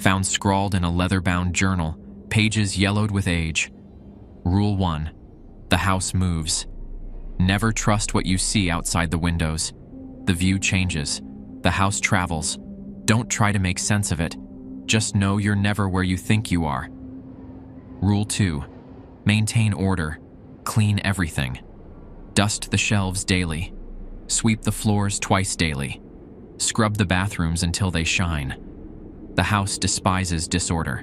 found scrawled in a leather-bound journal, pages yellowed with age. Rule 1. The house moves. Never trust what you see outside the windows. The view changes. The house travels. Don't try to make sense of it. Just know you're never where you think you are. Rule 2. Maintain order. Clean everything. Dust the shelves daily. Sweep the floors twice daily. Scrub the bathrooms until they shine. The house despises disorder.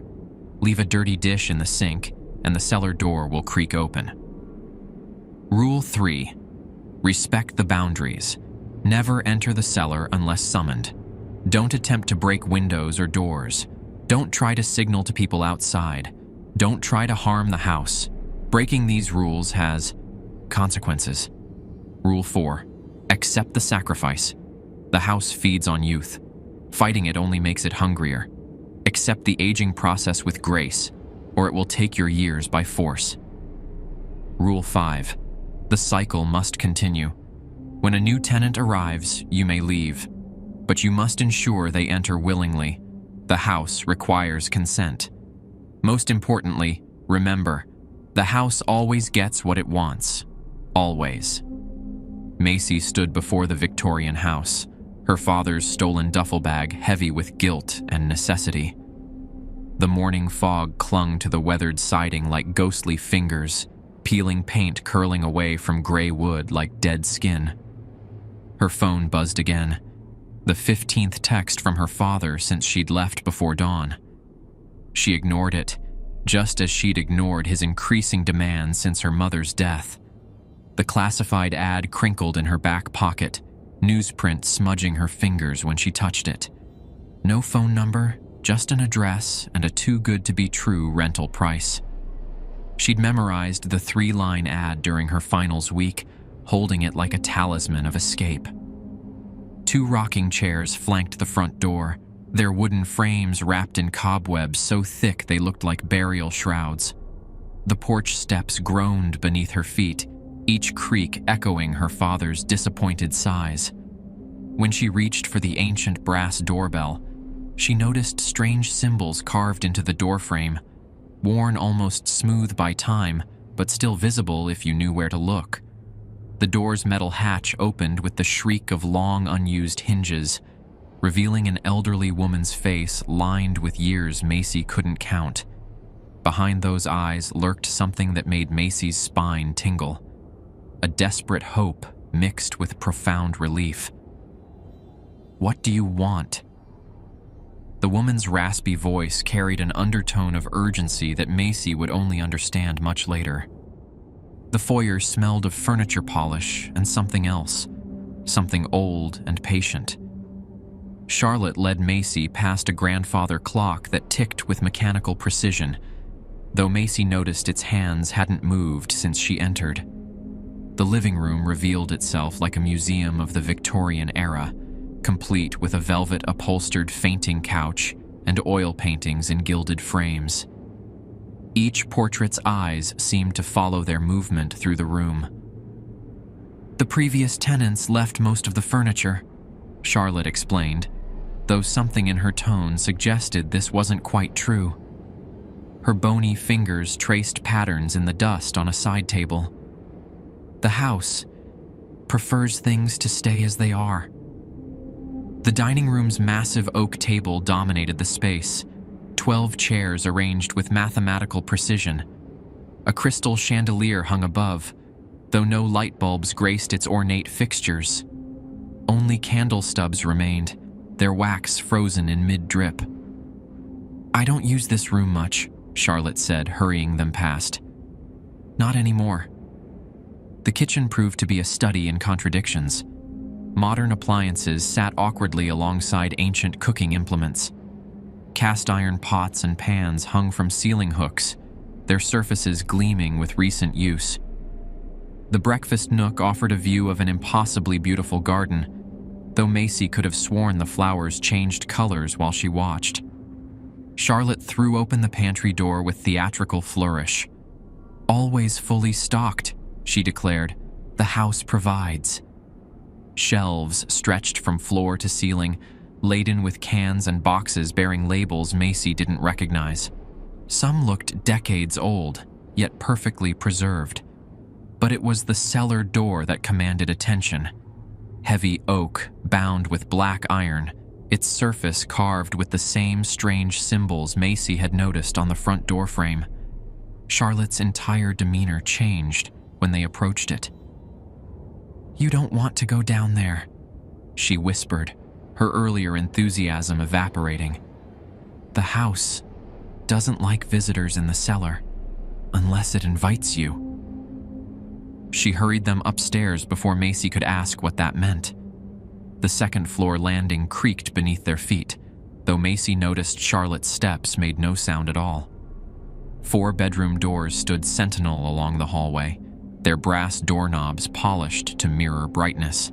Leave a dirty dish in the sink, and the cellar door will creak open. Rule 3. Respect the boundaries. Never enter the cellar unless summoned. Don't attempt to break windows or doors. Don't try to signal to people outside. Don't try to harm the house. Breaking these rules has consequences. Rule 4. Accept the sacrifice. The house feeds on youth. Fighting it only makes it hungrier. Accept the aging process with grace, or it will take your years by force. Rule 5. The cycle must continue. When a new tenant arrives, you may leave, but you must ensure they enter willingly. The house requires consent. Most importantly, remember, the house always gets what it wants. Always. Macy stood before the Victorian house, her father's stolen duffel bag heavy with guilt and necessity. The morning fog clung to the weathered siding like ghostly fingers, peeling paint curling away from gray wood like dead skin. Her phone buzzed again, the 15th text from her father since she'd left before dawn. She ignored it, just as she'd ignored his increasing demands since her mother's death. The classified ad crinkled in her back pocket, newsprint smudging her fingers when she touched it. No phone number, just an address and a too-good-to-be-true rental price. She'd memorized the 3-line ad during her finals week, holding it like a talisman of escape. 2 rocking chairs flanked the front door, their wooden frames wrapped in cobwebs so thick they looked like burial shrouds. The porch steps groaned beneath her feet, each creak echoing her father's disappointed sighs. When she reached for the ancient brass doorbell, she noticed strange symbols carved into the doorframe, worn almost smooth by time, but still visible if you knew where to look. The door's metal hatch opened with the shriek of long unused hinges, revealing an elderly woman's face lined with years Macy couldn't count. Behind those eyes lurked something that made Macy's spine tingle. A desperate hope mixed with profound relief. "What do you want?" The woman's raspy voice carried an undertone of urgency that Macy would only understand much later. The foyer smelled of furniture polish and something else, something old and patient. Charlotte led Macy past a grandfather clock that ticked with mechanical precision, though Macy noticed its hands hadn't moved since she entered. The living room revealed itself like a museum of the Victorian era, complete with a velvet-upholstered fainting couch and oil paintings in gilded frames. Each portrait's eyes seemed to follow their movement through the room. "The previous tenants left most of the furniture," Charlotte explained, though something in her tone suggested this wasn't quite true. Her bony fingers traced patterns in the dust on a side table. "The house prefers things to stay as they are." The dining room's massive oak table dominated the space, 12 chairs arranged with mathematical precision. A crystal chandelier hung above, though no light bulbs graced its ornate fixtures. Only candle stubs remained, their wax frozen in mid-drip. "I don't use this room much," Charlotte said, hurrying them past. "Not anymore." The kitchen proved to be a study in contradictions. Modern appliances sat awkwardly alongside ancient cooking implements. Cast iron pots and pans hung from ceiling hooks, their surfaces gleaming with recent use. The breakfast nook offered a view of an impossibly beautiful garden, though Macy could have sworn the flowers changed colors while she watched. Charlotte threw open the pantry door with theatrical flourish. "Always fully stocked," she declared. "The house provides." Shelves stretched from floor to ceiling, laden with cans and boxes bearing labels Macy didn't recognize. Some looked decades old, yet perfectly preserved. But it was the cellar door that commanded attention. Heavy oak, bound with black iron, its surface carved with the same strange symbols Macy had noticed on the front door frame. Charlotte's entire demeanor changed when they approached it. "You don't want to go down there," she whispered, her earlier enthusiasm evaporating. "The house doesn't like visitors in the cellar, unless it invites you." She hurried them upstairs before Macy could ask what that meant. The second-floor landing creaked beneath their feet, though Macy noticed Charlotte's steps made no sound at all. 4 bedroom doors stood sentinel along the hallway, their brass doorknobs polished to mirror brightness.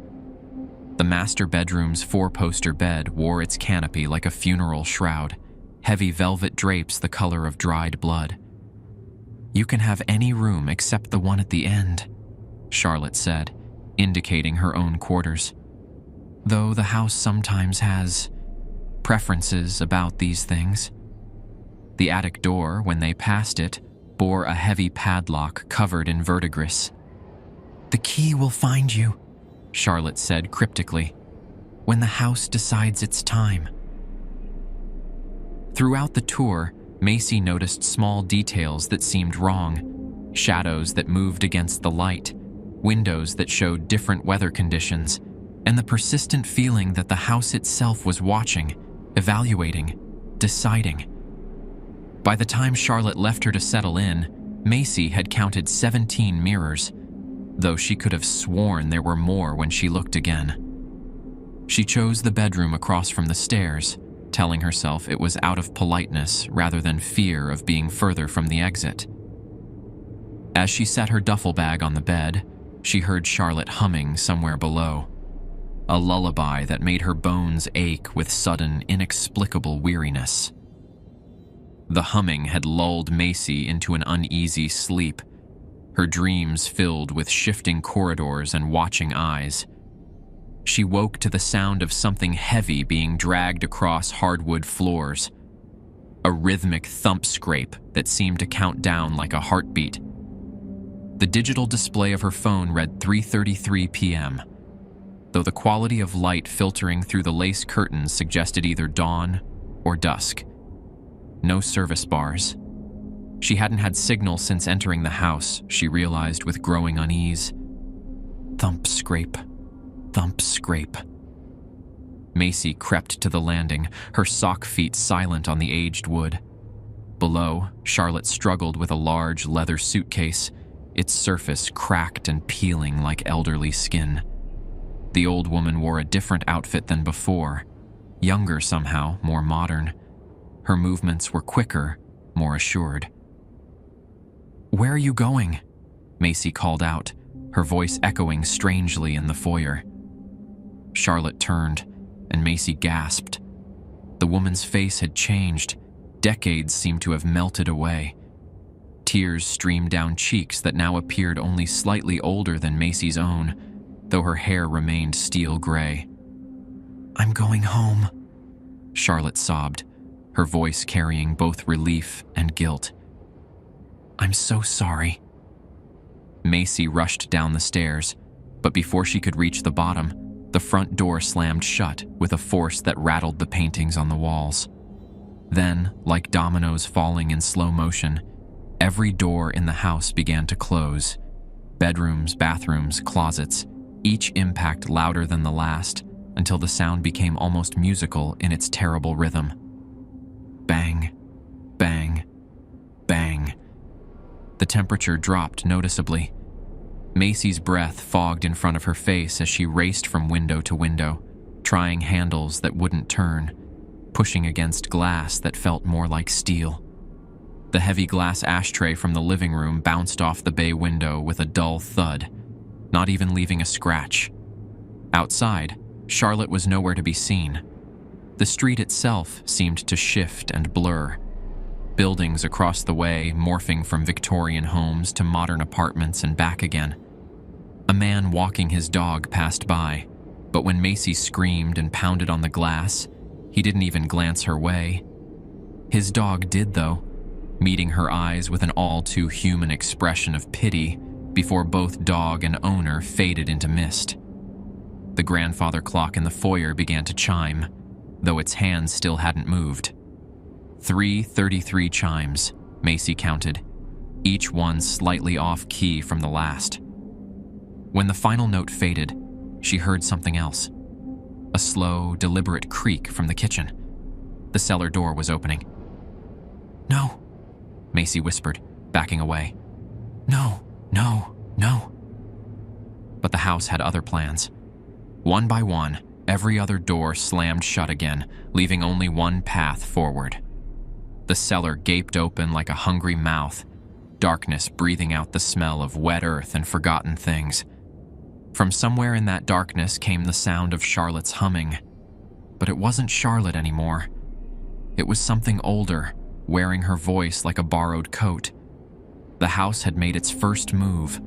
The master bedroom's 4-poster bed wore its canopy like a funeral shroud, heavy velvet drapes the color of dried blood. "You can have any room except the one at the end," Charlotte said, indicating her own quarters. "Though the house sometimes has preferences about these things." The attic door, when they passed it, bore a heavy padlock covered in verdigris. "The key will find you," Charlotte said cryptically, "when the house decides it's time." Throughout the tour, Macy noticed small details that seemed wrong: shadows that moved against the light, windows that showed different weather conditions, and the persistent feeling that the house itself was watching, evaluating, deciding. By the time Charlotte left her to settle in, Macy had counted 17 mirrors, though she could have sworn there were more when she looked again. She chose the bedroom across from the stairs, telling herself it was out of politeness rather than fear of being further from the exit. As she set her duffel bag on the bed, she heard Charlotte humming somewhere below, a lullaby that made her bones ache with sudden, inexplicable weariness. The humming had lulled Macy into an uneasy sleep, her dreams filled with shifting corridors and watching eyes. She woke to the sound of something heavy being dragged across hardwood floors, a rhythmic thump scrape that seemed to count down like a heartbeat. The digital display of her phone read 3:33 p.m., though the quality of light filtering through the lace curtains suggested either dawn or dusk. No service bars. She hadn't had signal since entering the house, she realized with growing unease. Thump scrape, thump scrape. Macy crept to the landing, her sock feet silent on the aged wood. Below, Charlotte struggled with a large leather suitcase, its surface cracked and peeling like elderly skin. The old woman wore a different outfit than before, younger somehow, more modern. Her movements were quicker, more assured. "Where are you going?" Macy called out, her voice echoing strangely in the foyer. Charlotte turned, and Macy gasped. The woman's face had changed. Decades seemed to have melted away. Tears streamed down cheeks that now appeared only slightly older than Macy's own, though her hair remained steel gray. "I'm going home," Charlotte sobbed, her voice carrying both relief and guilt. "I'm so sorry." Macy rushed down the stairs, but before she could reach the bottom, the front door slammed shut with a force that rattled the paintings on the walls. Then, like dominoes falling in slow motion, every door in the house began to close. Bedrooms, bathrooms, closets, each impact louder than the last, until the sound became almost musical in its terrible rhythm. Bang, bang, bang. The temperature dropped noticeably. Macy's breath fogged in front of her face as she raced from window to window, trying handles that wouldn't turn, pushing against glass that felt more like steel. The heavy glass ashtray from the living room bounced off the bay window with a dull thud, not even leaving a scratch. Outside, Charlotte was nowhere to be seen. The street itself seemed to shift and blur. Buildings across the way morphing from Victorian homes to modern apartments and back again. A man walking his dog passed by, but when Macy screamed and pounded on the glass, He didn't even glance her way. His dog did, though, meeting her eyes with an all-too-human expression of pity before both dog and owner faded into mist. The grandfather clock in the foyer began to chime, though its hands still hadn't moved. 3:33 chimes, Macy counted, each one slightly off-key from the last. When the final note faded, she heard something else. A slow, deliberate creak from the kitchen. The cellar door was opening. "No," Macy whispered, backing away. "No, no, no." But the house had other plans. One by one, every other door slammed shut again, leaving only one path forward. The cellar gaped open like a hungry mouth, darkness breathing out the smell of wet earth and forgotten things. From somewhere in that darkness came the sound of Charlotte's humming. But it wasn't Charlotte anymore. It was something older, wearing her voice like a borrowed coat. The house had made its first move.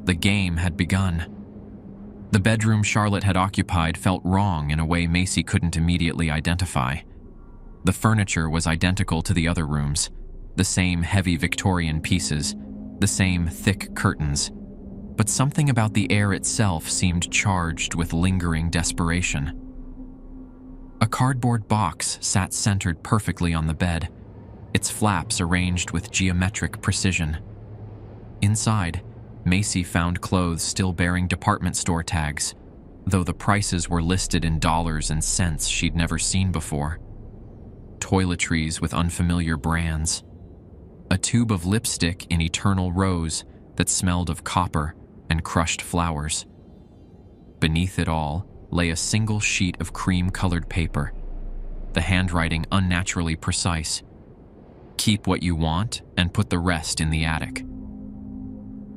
The game had begun. The bedroom Charlotte had occupied felt wrong in a way Macy couldn't immediately identify. The furniture was identical to the other rooms, the same heavy Victorian pieces, the same thick curtains. But something about the air itself seemed charged with lingering desperation. A cardboard box sat centered perfectly on the bed, its flaps arranged with geometric precision. Inside, Macy found clothes still bearing department store tags, though the prices were listed in dollars and cents she'd never seen before. Toiletries with unfamiliar brands. A tube of lipstick in eternal rose that smelled of copper and crushed flowers. Beneath it all lay a single sheet of cream-colored paper, the handwriting unnaturally precise. "Keep what you want and put the rest in the attic."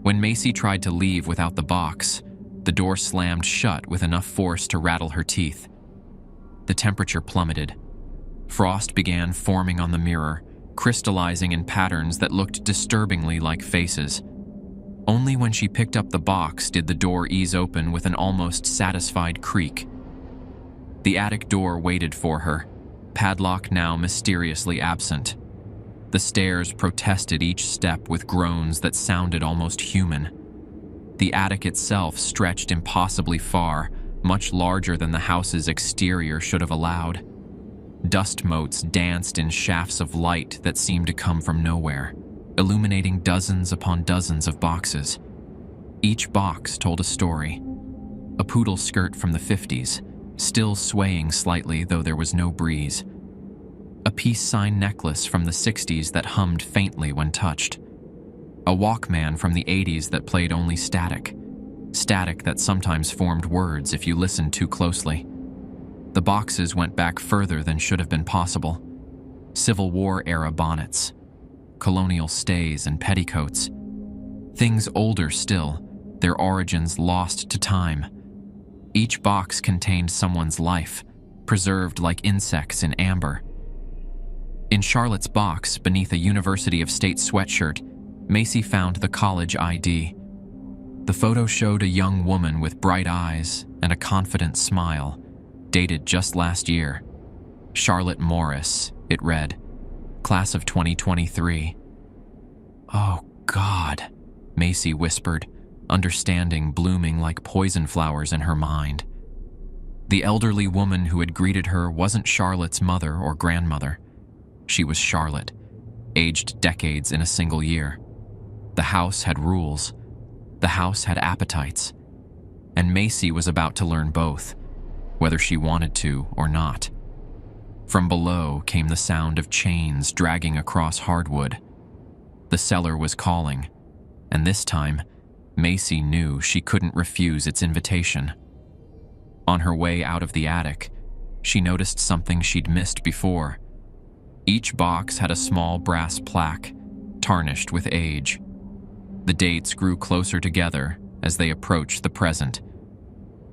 When Macy tried to leave without the box, the door slammed shut with enough force to rattle her teeth. The temperature plummeted. Frost began forming on the mirror, crystallizing in patterns that looked disturbingly like faces. Only when she picked up the box did the door ease open with an almost satisfied creak. The attic door waited for her, padlock now mysteriously absent. The stairs protested each step with groans that sounded almost human. The attic itself stretched impossibly far, much larger than the house's exterior should have allowed. Dust motes danced in shafts of light that seemed to come from nowhere, illuminating dozens upon dozens of boxes. Each box told a story. A poodle skirt from the 50s, still swaying slightly though there was no breeze. A peace sign necklace from the 60s that hummed faintly when touched. A Walkman from the 80s that played only static. Static that sometimes formed words if you listened too closely. The boxes went back further than should have been possible. Civil War-era bonnets, colonial stays and petticoats. Things older still, their origins lost to time. Each box contained someone's life, preserved like insects in amber. In Charlotte's box, beneath a University of State sweatshirt, Macy found the college ID. The photo showed a young woman with bright eyes and a confident smile, dated just last year. Charlotte Morris, it read. Class of 2023. "Oh, God," Macy whispered, understanding blooming like poison flowers in her mind. The elderly woman who had greeted her wasn't Charlotte's mother or grandmother. She was Charlotte, aged decades in a single year. The house had rules. The house had appetites. And Macy was about to learn both, whether she wanted to or not. From below came the sound of chains dragging across hardwood. The cellar was calling, and this time, Macy knew she couldn't refuse its invitation. On her way out of the attic, she noticed something she'd missed before. Each box had a small brass plaque, tarnished with age. The dates grew closer together as they approached the present.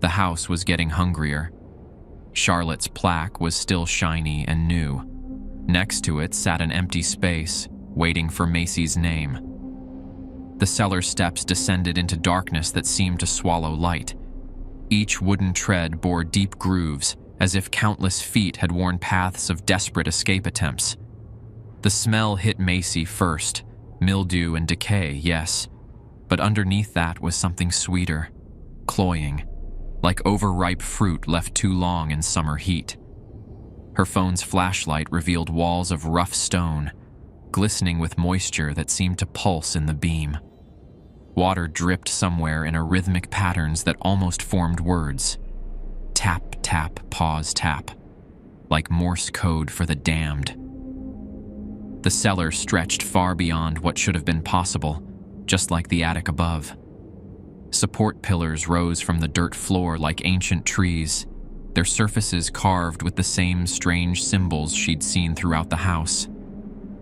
The house was getting hungrier. Charlotte's plaque was still shiny and new. Next to it sat an empty space, waiting for Macy's name. The cellar steps descended into darkness that seemed to swallow light. Each wooden tread bore deep grooves as if countless feet had worn paths of desperate escape attempts. The smell hit Macy first, mildew and decay, yes, but underneath that was something sweeter, cloying, like overripe fruit left too long in summer heat. Her phone's flashlight revealed walls of rough stone, glistening with moisture that seemed to pulse in the beam. Water dripped somewhere in a rhythmic patterns that almost formed words. Tap, tap, pause, tap, like Morse code for the damned. The cellar stretched far beyond what should have been possible, just like the attic above. Support pillars rose from the dirt floor like ancient trees, their surfaces carved with the same strange symbols she'd seen throughout the house.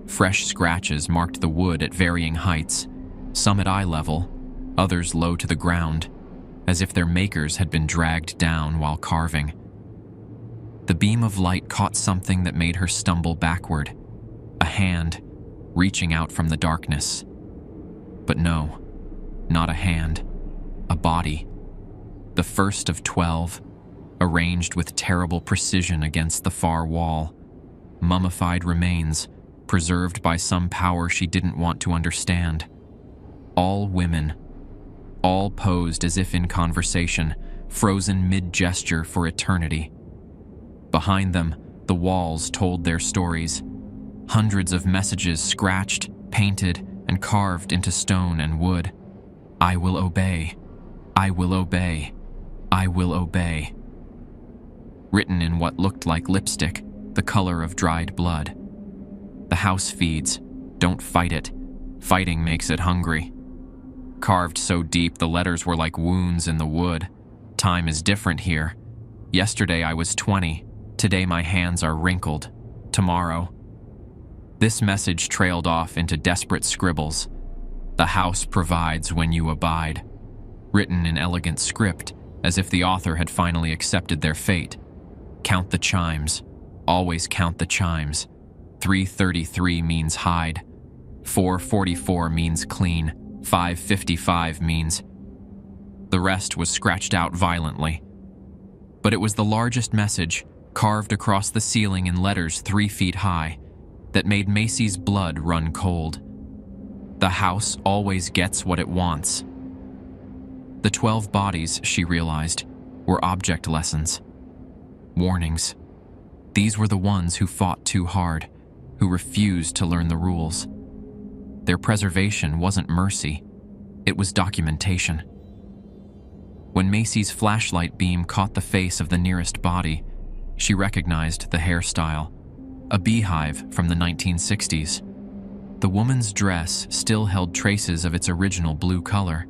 Fresh scratches marked the wood at varying heights, some at eye level, others low to the ground, as if their makers had been dragged down while carving. The beam of light caught something that made her stumble backward, a hand reaching out from the darkness. But no, not a hand, a body, the first of 12, arranged with terrible precision against the far wall, mummified remains preserved by some power she didn't want to understand. All women, all posed as if in conversation, frozen mid-gesture for eternity. Behind them, the walls told their stories. Hundreds of messages scratched, painted, and carved into stone and wood. I will obey. I will obey. I will obey. Written in what looked like lipstick, the color of dried blood. The house feeds, don't fight it. Fighting makes it hungry. Carved so deep the letters were like wounds in the wood. Time is different here. Yesterday I was 20. Today my hands are wrinkled. Tomorrow. This message trailed off into desperate scribbles. The house provides when you abide. Written in elegant script, as if the author had finally accepted their fate. Count the chimes. Always count the chimes. 3:33 means hide. 4:44 means clean. 5:55 means... The rest was scratched out violently. But it was the largest message, carved across the ceiling in letters 3 feet high, that made Macy's blood run cold. The house always gets what it wants. The 12 bodies, she realized, were object lessons. Warnings. These were the ones who fought too hard, who refused to learn the rules. Their preservation wasn't mercy, it was documentation. When Macy's flashlight beam caught the face of the nearest body, she recognized the hairstyle, a beehive from the 1960s. The woman's dress still held traces of its original blue color.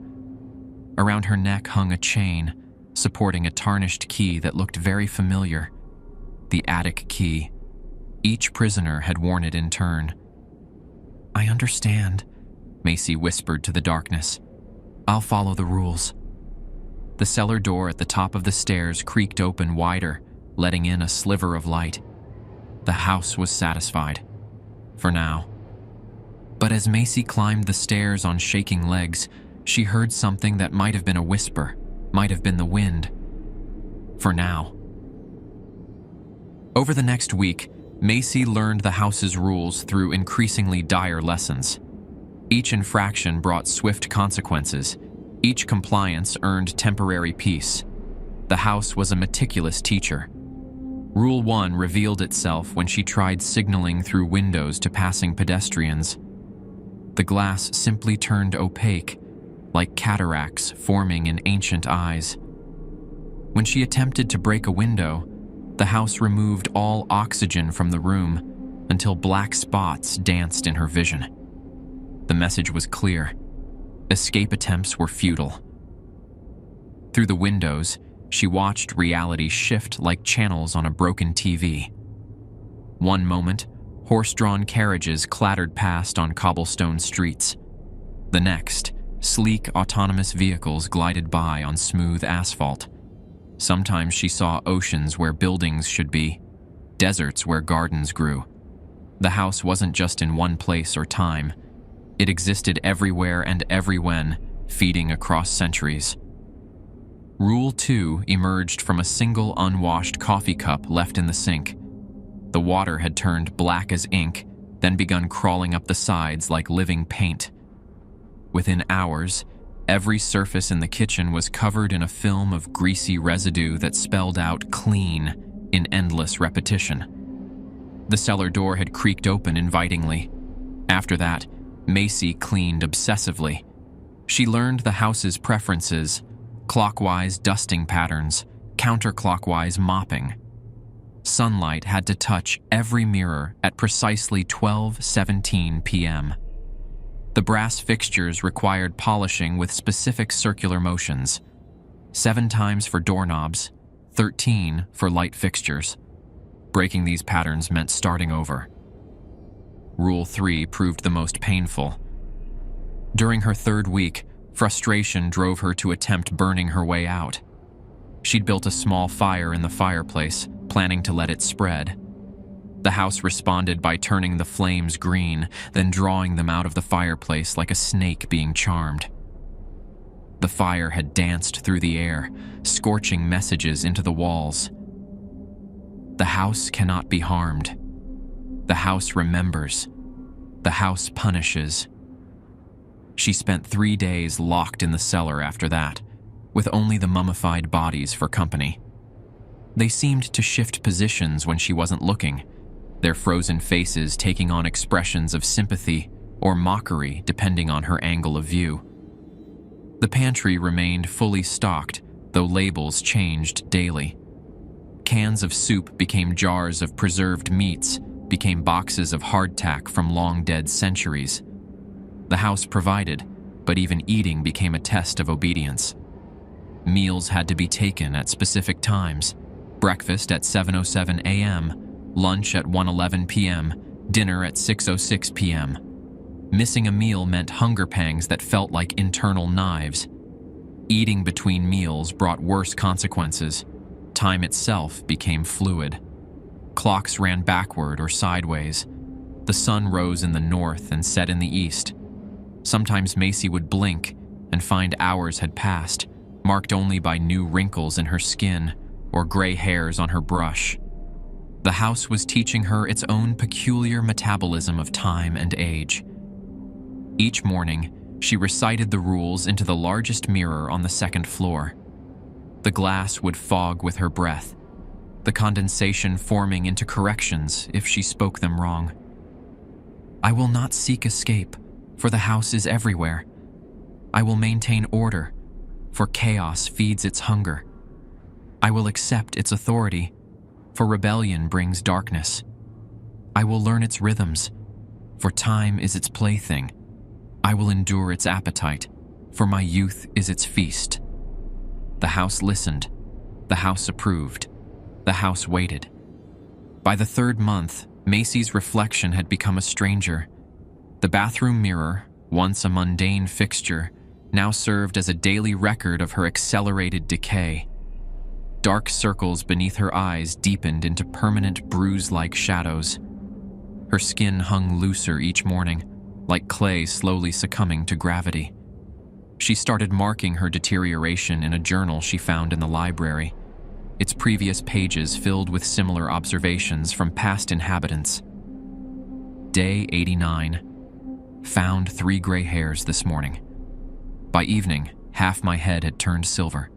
Around her neck hung a chain, supporting a tarnished key that looked very familiar. The attic key. Each prisoner had worn it in turn. I understand, Macy whispered to the darkness. I'll follow the rules. The cellar door at the top of the stairs creaked open wider, letting in a sliver of light. The house was satisfied. For now. But as Macy climbed the stairs on shaking legs, she heard something that might have been a whisper, might have been the wind. For now. Over the next week, Macy learned the house's rules through increasingly dire lessons. Each infraction brought swift consequences. Each compliance earned temporary peace. The house was a meticulous teacher. Rule 1 revealed itself when she tried signaling through windows to passing pedestrians. The glass simply turned opaque, like cataracts forming in ancient eyes. When she attempted to break a window, the house removed all oxygen from the room until black spots danced in her vision. The message was clear. Escape attempts were futile. Through the windows, she watched reality shift like channels on a broken TV. One moment, horse-drawn carriages clattered past on cobblestone streets. The next, sleek autonomous vehicles glided by on smooth asphalt. Sometimes she saw oceans where buildings should be, deserts where gardens grew. The house wasn't just in one place or time. It existed everywhere and everywhen, feeding across centuries. Rule 2 emerged from a single unwashed coffee cup left in the sink. The water had turned black as ink, then begun crawling up the sides like living paint. Within hours, every surface in the kitchen was covered in a film of greasy residue that spelled out "clean" in endless repetition. The cellar door had creaked open invitingly. After that, Macy cleaned obsessively. She learned the house's preferences: clockwise dusting patterns, counterclockwise mopping. Sunlight had to touch every mirror at precisely 12:17 p.m. The brass fixtures required polishing with specific circular motions: 7 times for doorknobs, 13 for light fixtures. Breaking these patterns meant starting over. Rule 3 proved the most painful. During her 3rd week, frustration drove her to attempt burning her way out. She'd built a small fire in the fireplace, planning to let it spread. The house responded by turning the flames green, then drawing them out of the fireplace like a snake being charmed. The fire had danced through the air, scorching messages into the walls. The house cannot be harmed. The house remembers. The house punishes. She spent 3 days locked in the cellar after that, with only the mummified bodies for company. They seemed to shift positions when she wasn't looking, their frozen faces taking on expressions of sympathy or mockery depending on her angle of view. The pantry remained fully stocked, though labels changed daily. Cans of soup became jars of preserved meats, became boxes of hardtack from long-dead centuries. The house provided, but even eating became a test of obedience. Meals had to be taken at specific times: breakfast at 7:07 a.m., lunch at 1:11 p.m., dinner at 6:06 p.m. Missing a meal meant hunger pangs that felt like internal knives. Eating between meals brought worse consequences. Time itself became fluid. Clocks ran backward or sideways. The sun rose in the north and set in the east. Sometimes Macy would blink and find hours had passed, marked only by new wrinkles in her skin or gray hairs on her brush. The house was teaching her its own peculiar metabolism of time and age. Each morning, she recited the rules into the largest mirror on the 2nd floor. The glass would fog with her breath, the condensation forming into corrections if she spoke them wrong. I will not seek escape, for the house is everywhere. I will maintain order, for chaos feeds its hunger. I will accept its authority, for rebellion brings darkness. I will learn its rhythms, for time is its plaything. I will endure its appetite, for my youth is its feast. The house listened. The house approved. The house waited. By the 3rd month, Macy's reflection had become a stranger. The bathroom mirror, once a mundane fixture, now served as a daily record of her accelerated decay. Dark circles beneath her eyes deepened into permanent bruise-like shadows. Her skin hung looser each morning, like clay slowly succumbing to gravity. She started marking her deterioration in a journal she found in the library, its previous pages filled with similar observations from past inhabitants. Day 89. Found 3 gray hairs this morning. By evening, half my head had turned silver.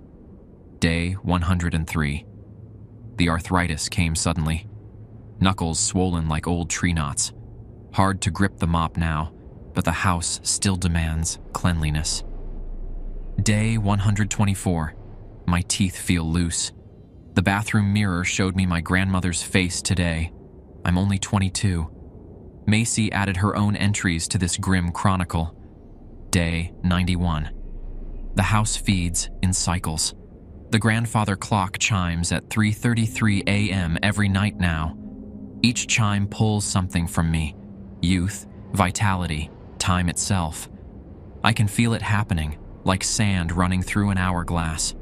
Day 103. The arthritis came suddenly. Knuckles swollen like old tree knots. Hard to grip the mop now, but the house still demands cleanliness. Day 124. My teeth feel loose. The bathroom mirror showed me my grandmother's face today. I'm only 22. Macy added her own entries to this grim chronicle. Day 91. The house feeds in cycles. The grandfather clock chimes at 3:33 a.m. every night now. Each chime pulls something from me: youth, vitality, time itself. I can feel it happening, like sand running through an hourglass.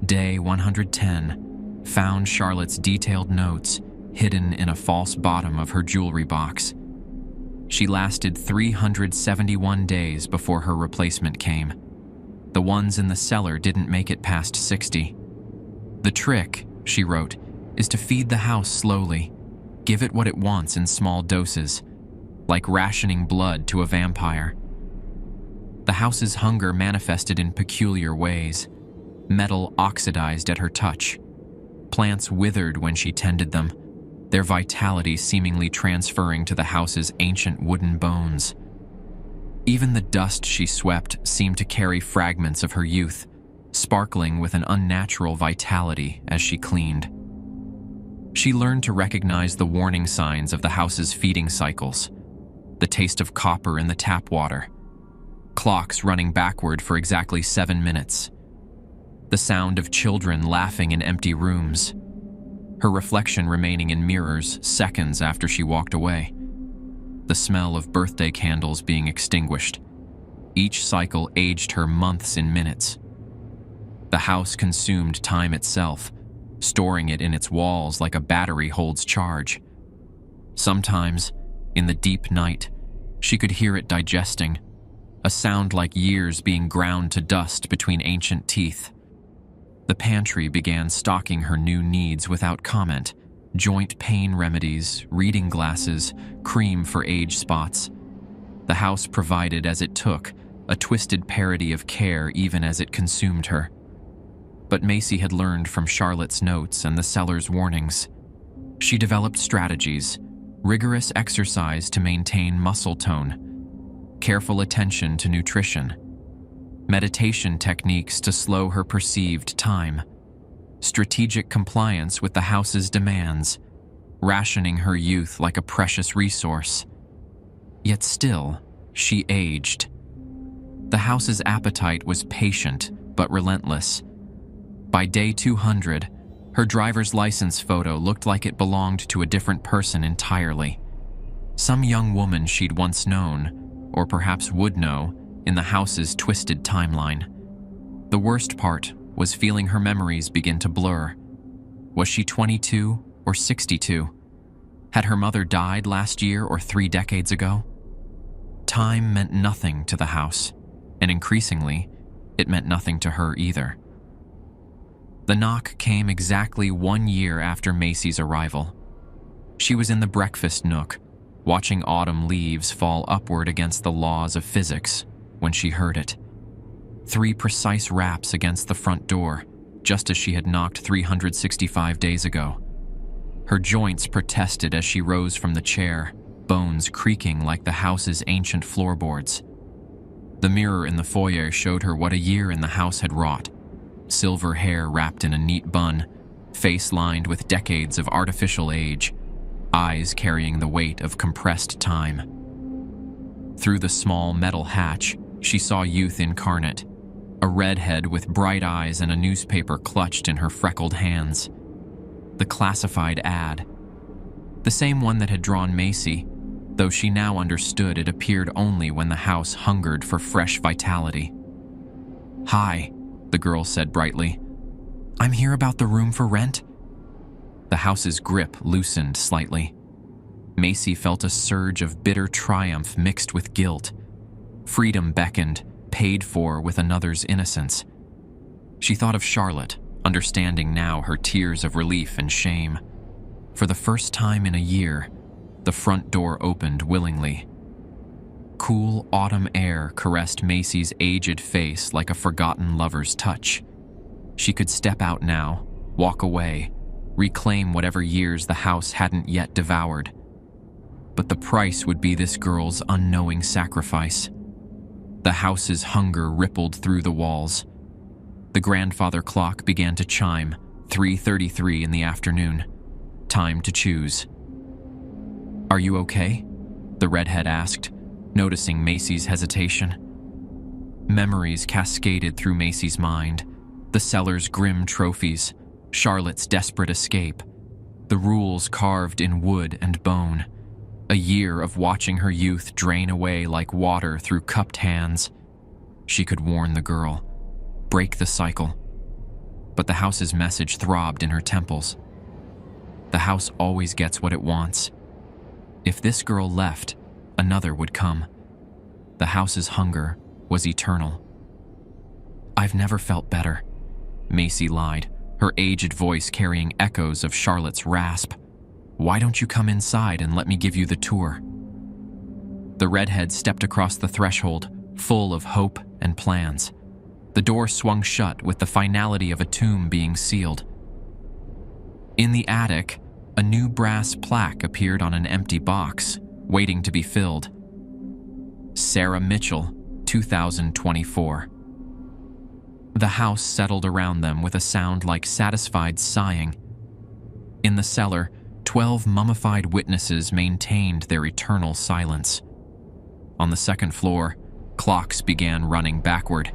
Day 110. Found Charlotte's detailed notes, hidden in a false bottom of her jewelry box. She lasted 371 days before her replacement came. The ones in the cellar didn't make it past 60. The trick, she wrote, is to feed the house slowly. Give it what it wants in small doses, like rationing blood to a vampire. The house's hunger manifested in peculiar ways. Metal oxidized at her touch. Plants withered when she tended them, their vitality seemingly transferring to the house's ancient wooden bones. Even the dust she swept seemed to carry fragments of her youth, sparkling with an unnatural vitality as she cleaned. She learned to recognize the warning signs of the house's feeding cycles, the taste of copper in the tap water, clocks running backward for exactly 7 minutes, the sound of children laughing in empty rooms, her reflection remaining in mirrors seconds after she walked away, the smell of birthday candles being extinguished. Each cycle aged her months in minutes. The house consumed time itself, storing it in its walls like a battery holds charge. Sometimes, in the deep night, she could hear it digesting, a sound like years being ground to dust between ancient teeth. The pantry began stocking her new needs without comment: joint pain remedies, reading glasses, cream for age spots. The house provided as it took, a twisted parody of care even as it consumed her. But Macy had learned from Charlotte's notes and the cellar's warnings. She developed strategies: rigorous exercise to maintain muscle tone, careful attention to nutrition, meditation techniques to slow her perceived time, strategic compliance with the house's demands, rationing her youth like a precious resource. Yet still, she aged. The house's appetite was patient but relentless. By day 200, her driver's license photo looked like it belonged to a different person entirely. Some young woman she'd once known, or perhaps would know, in the house's twisted timeline. The worst part was feeling her memories begin to blur. Was she 22 or 62? Had her mother died last year or 3 decades ago? Time meant nothing to the house, and increasingly, it meant nothing to her either. The knock came exactly 1 year after Macy's arrival. She was in the breakfast nook, watching autumn leaves fall upward against the laws of physics, when she heard it. 3 precise raps against the front door, just as she had knocked 365 days ago. Her joints protested as she rose from the chair, bones creaking like the house's ancient floorboards. The mirror in the foyer showed her what a year in the house had wrought. Silver hair wrapped in a neat bun, face lined with decades of artificial age, eyes carrying the weight of compressed time. Through the small metal hatch, she saw youth incarnate, a redhead with bright eyes and a newspaper clutched in her freckled hands. The classified ad. The same one that had drawn Macy, though she now understood it appeared only when the house hungered for fresh vitality. "Hi," the girl said brightly. "I'm here about the room for rent." The house's grip loosened slightly. Macy felt a surge of bitter triumph mixed with guilt. Freedom beckoned, paid for with another's innocence. She thought of Charlotte, understanding now her tears of relief and shame. For the first time in a year, the front door opened willingly. Cool autumn air caressed Macy's aged face like a forgotten lover's touch. She could step out now, walk away, reclaim whatever years the house hadn't yet devoured. But the price would be this girl's unknowing sacrifice. The house's hunger rippled through the walls. The grandfather clock began to chime, 3:33 in the afternoon. Time to choose. "Are you okay?" the redhead asked, noticing Macy's hesitation. Memories cascaded through Macy's mind. The cellar's grim trophies, Charlotte's desperate escape, the rules carved in wood and bone. A year of watching her youth drain away like water through cupped hands. She could warn the girl, break the cycle. But the house's message throbbed in her temples. The house always gets what it wants. If this girl left, another would come. The house's hunger was eternal. "I've never felt better," Macy lied, her aged voice carrying echoes of Charlotte's rasp. "Why don't you come inside and let me give you the tour?" The redhead stepped across the threshold, full of hope and plans. The door swung shut with the finality of a tomb being sealed. In the attic, a new brass plaque appeared on an empty box, waiting to be filled. Sarah Mitchell, 2024. The house settled around them with a sound like satisfied sighing. In the cellar, 12 mummified witnesses maintained their eternal silence. On the second floor, clocks began running backward.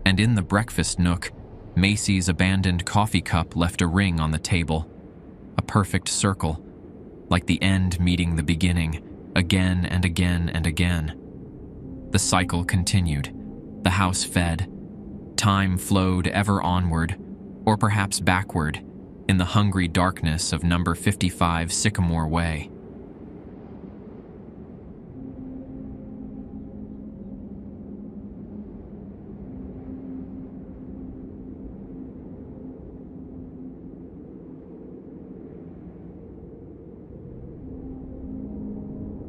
And in the breakfast nook, Macy's abandoned coffee cup left a ring on the table. A perfect circle, like the end meeting the beginning, again and again and again. The cycle continued. The house fed. Time flowed ever onward, or perhaps backward, in the hungry darkness of number 55 Sycamore Way.